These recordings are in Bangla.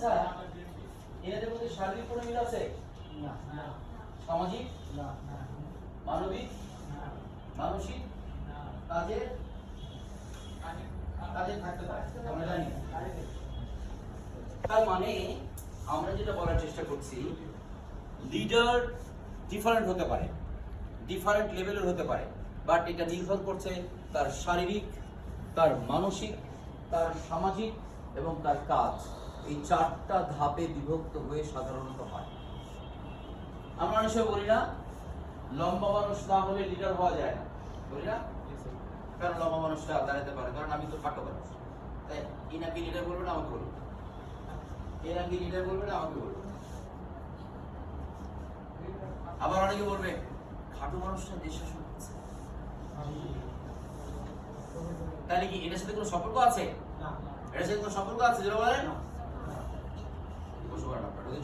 আচ্ছা, এদের মধ্যে শারীরিক কোনো মিল আছে? না। সামাজিক? না। মানবিক? মানসিক? কাজের থাকতে পারে, আমরা জানি না। তার মানে আমরা যেটা বলার চেষ্টা করছি, লিডার ডিফারেন্ট হতে পারে, ডিফারেন্ট লেভেলের হতে পারে, বাট এটা নির্ভর করছে তার শারীরিক, তার মানসিক, তার সামাজিক এবং তার কাজ। এই চারটা ধাপে বিভক্ত হয়ে সাধারণত হয়। আমরা অনেক সময় বলি না, লম্বা মানুষ না হলে লিডার হওয়া যায় না, বলি না? কারণ লম্বা মানুষটা দাঁড়াতে পারে, কারণ আমি তো খাটো মানুষ, তাই এনাকে লিডার বলবে না আমাকে বলবে, এনাকে লিডার বলবে না আমাকে বলবে। আবার অনেকে বলবে খাটো মানুষটা দেশ শাসন করছে, তাহলে কি এটার সাথে কোনো সম্পর্ক আছে? এটার সাথে কোনো সম্পর্ক আছে? জোরে বলেন।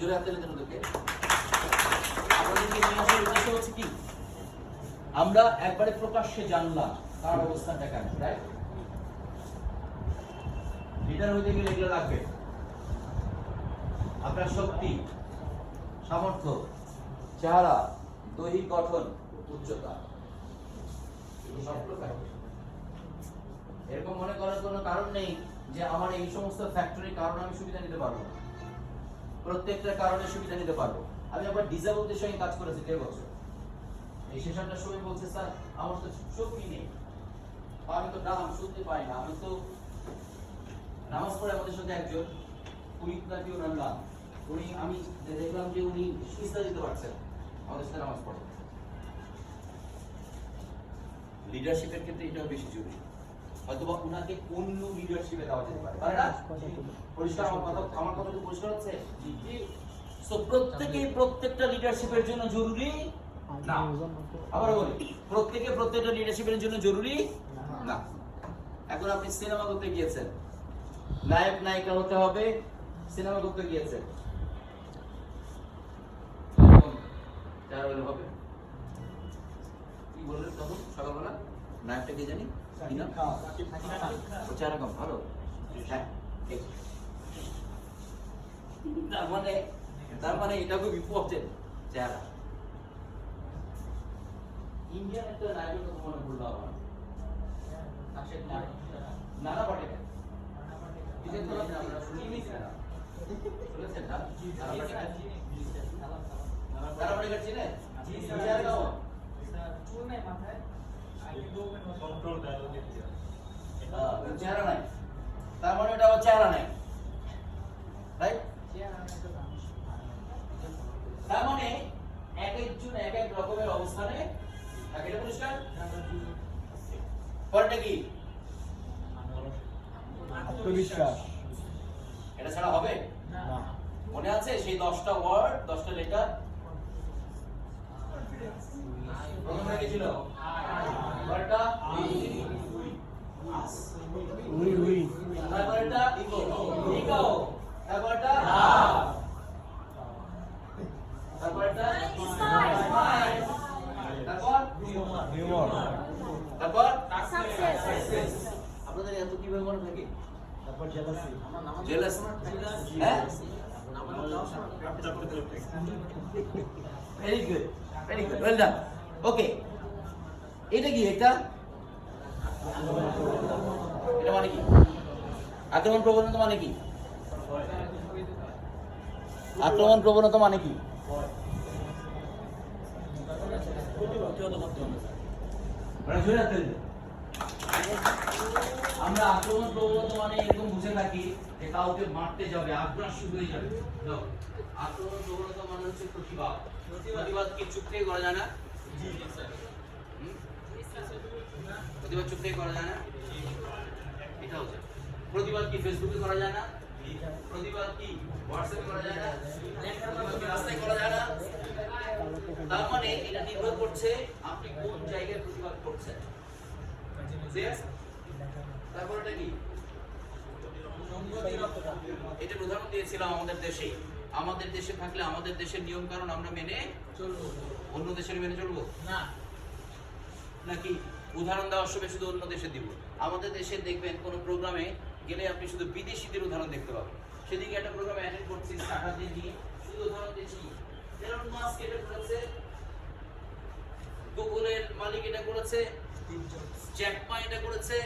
জোরে হাত দিলেন ওদেরকে। আপনাদেরকে নিয়ে আসার উদ্দেশ্য হচ্ছে কি, আমরা একবারে প্রকাশ্যে জানলাম তার অবস্থানটা কেমন, রাইট? লিডার হইতে গেলে এগুলো লাগবে, আপনার শক্তি, সামর্থ্য, চেহারা, দৈহিক গঠন, উচ্চতা, এরকম মনে করার কোনো কারণ নেই যে আমার এই সমস্ত ফ্যাক্টরির কারণে আমি সুবিধা নিতে পারবো, প্রত্যেকটা কারণে সুবিধা নিতে পারবো। আমি আবার ডিসেবলদের সঙ্গে কাজ করেছি 1.5 বছর। এই সেশনটার সময় বলছে স্যার আমার তো শক্তি নেই, আমি তো নাম শুনতে পাই না, আমি তো নামাজ পড়ে আমাদের সাথে একজন কুড়িত্তাকি ওনার নাম, উনি আমি দেখলাম যে উনি সিজদা দিতে পারছেন আমাদের সাথে নামাজ পড়ে। লিডারশিপের ক্ষেত্রে এটাও বেশি জরুরি, হয়তোবা উনাকে অন্য লিডারশিপে দেওয়া যেতে পারে, তাই না? পরিষ্কার আমার কথা কি পরিষ্কার হচ্ছে? সো প্রত্যেকটা লিডারশিপের জন্য জরুরি না। আবার বলি, প্রত্যেকটা লিডারশিপের জন্য জরুরি না। এখন আপনি সিনেমা করতে গিয়েছেন, নায়ক নায়িকা হতে হবে, সিনেমা করতে গিয়েছেন, হবে কি বললেন তখন সকালবেলা? নায়কটা কে জানি, চেহারা কম ভালো, হ্যাঁ। তার মানে এটা খুব ইম্পর্টেন্ট, চেহারা। ইন্ডিয়ান একটা নায়কের কথা মনে পড়লো আমার, নানা পাটেকর। চেহারা নাই, তার মানে ওটা চেহারা নাই, রাইট? তার মানে এক একজন এক এক রকমের অবস্থানে থাকে, এটা পরিষ্কার? পরেরটা কি? আত্মবিশ্বাস। এটা ছাড়া হবে না। মনে আছে সেই 10টা ওয়ার্ড, 10টা লেটার? প্রথমে কি ছিল? পরেরটা উই, তারপরেরটা ইগো, তারপরেরটা তারপরেরটা স্মাইল, তারপর সাকসেস। আপনাদের এত কিভাবে মনে থাকে? তারপর জেলাসি, হ্যাঁ? Very good, well done. Okay, এটা কি? এটা মানে কি? আক্রমণ প্রবণতা মানে কি? আক্রমণ প্রবণতা মানে কি? আমরা আক্রমণ প্রবণতা মানে এরকম বুঝে থাকি যে কাউকে মারতে যাবে, আগ্রাসী হয়ে যাবে। আক্রমণ প্রবণতা মানে হচ্ছে প্রতিবাদ। প্রতিবাদ কি চুপ থেকে করা যায় না? প্রতিবাদ চুপ থেকে করা যায় না? এটা হচ্ছে প্রতিবাদ কি ফেসবুকে করা যায় না? প্রতিবাদ কি হোয়াটসঅ্যাপে করা যায় না? প্রতিবাদ কি রাস্তায় করা যায় না? তার মানে এটা নির্ভর করছে আপনি কোন জায়গায় প্রতিবাদ করছেন। তারপর এটা কি? এটা উদাহরণ দিয়েছিলাম আমাদের দেশে থাকলে আমাদের দেশের নিয়ম কারণ আমরা মেনে চলবো, অন্য দেশের মেনে চলবো না, নাকি উদাহরণ দেওয়ার সময় শুধু অন্য দেশে দিব? আমাদের দেশে দেখবেন কোন প্রোগ্রামে গেলে আপনি শুধু বিদেশিদের উদাহরণ দেখতে পাবেন, সেদিকে একটা প্রোগ্রামে অ্যাটেন্ড করছি স্টার্টার দিয়ে নিয়ে, শুধু উদাহরণ দিচ্ছি। এলন মাস্ক এটা করেছে, গুগলের মালিক এটা করেছে, জ্যাক মা এটা করেছে,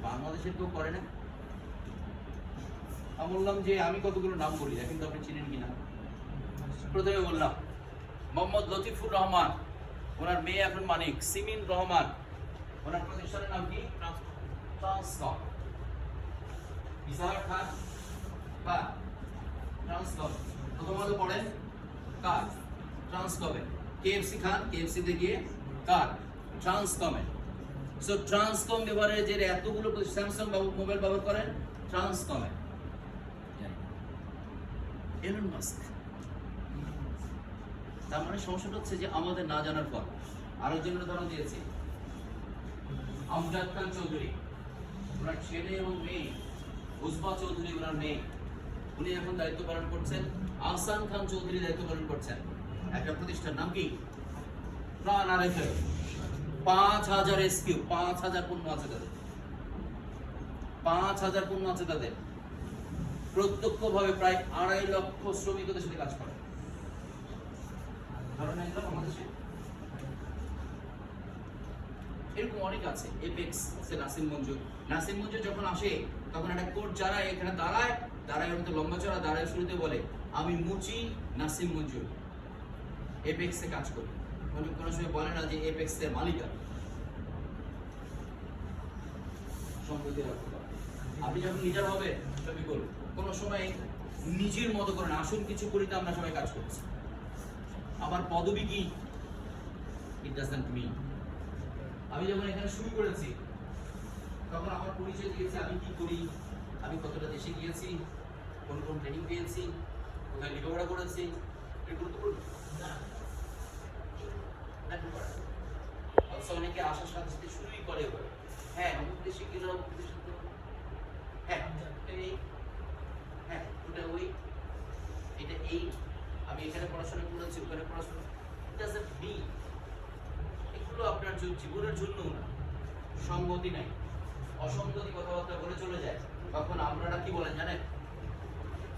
বাংলাদেশের কেউ করে না। আমি বললাম যে আমি কতগুলো নাম বলি না, কিন্তু আপনি চিনেন কিনা। প্রথমে বললাম মোহাম্মদ লতিফুর রহমান, ওনার মেয়ে এখন মানিক, সিমিন রহমান, ওনার প্রতিষ্ঠানের নাম কি? ট্রান্সকম। ইসাহার খান বা ট্রান্সকম, প্রথমত পড়েন কার? ট্রান্সকমে। কেএফসি খান, কেএফসিতে গিয়ে কার? ট্রান্সকমে। সো ট্রান্সকম ব্যবহারের যে এতগুলো স্যামসাং মোবাইল ব্যবহার করেন ট্রান্সকমে। Elon Musk. তার মানে সমস্যাটা হচ্ছে যে আমাদের না জানার পর। আরেকজনের উদাহরণ দিয়েছি, আমজাদ খান চৌধুরী, ওনার ছেলে এবং মেয়ে, উজমা চৌধুরী ওনার মেয়ে, উনি এখন দায়িত্ব পালন করছেন। আহসান খান চৌধুরী দায়িত্ব পালন করছেন একটা প্রতিষ্ঠান, নাম কি? প্রাণ আরেফেল। 5000 এসকিউ, 5000 পণ্য আছে তাদের, 5000 পণ্য আছে তাদের। প্রত্যক্ষভাবে প্রায় 2.5 লক্ষ শ্রমিক ওদের সাথে কাজ করে। এরকম অনেক আছে। এপেক্স আছে নাসিম মঞ্জুর। নাসিম মঞ্জুর যখন আসে তখন একটা কোর্ট যারা এখানে দাঁড়ায় ওর মধ্যে লম্বা চড়া দাঁড়ায়, শুরুতে বলে আমি মুচি নাসিম মঞ্জুর, এপেক্সে কাজ করি। কোনো সময় বলে না যে এপেক্সের মালিক আমি। সম্প্রতি আপনি যখন লিডার হবে সবই করুন, কোনো সময় নিজের মতো করেন, আসুন কিছু করি তো আমরা সবাই কাজ করছি। আমার পদবি কি? It doesn't mean. আমি যখন এখানে শুরু করেছি তখন আমার পরিচয় দিয়েছি আমি কি করি, আমি কতটা দেশে গিয়েছি, কোন কোন ট্রেনিং পেয়েছি, কোথায় লেখাপড়া করেছি। এটা গুরুত্বপূর্ণ না। অনেকে আসার সাথে সাথে শুরুই করে হ্যাঁ অমুক দেশে গেলাম, অমুক দেশে হ্যাঁ এই হ্যাঁ ওটা ওই এটা এই আমি এখানে পড়াশোনা করেছি, ওখানে পড়াশোনা। এগুলো আপনার জীবনের জন্য না, সঙ্গতি নাই। অসঙ্গতি কথাবার্তা বলে চলে যায়, তখন আপনারা কি বলেন জানেন?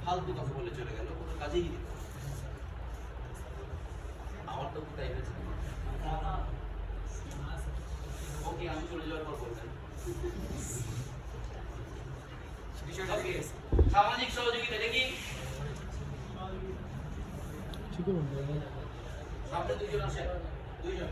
ফালতু কথা বলে চলে গেল, কোনো কাজেই দিত। আমার তো কোথায় হয়েছে। ওকে, আমি চলে যাওয়ার পর বলবেন। সামাজিক সহযোগিতা দেখি সামনে 2 জন আসেন, 2 জন।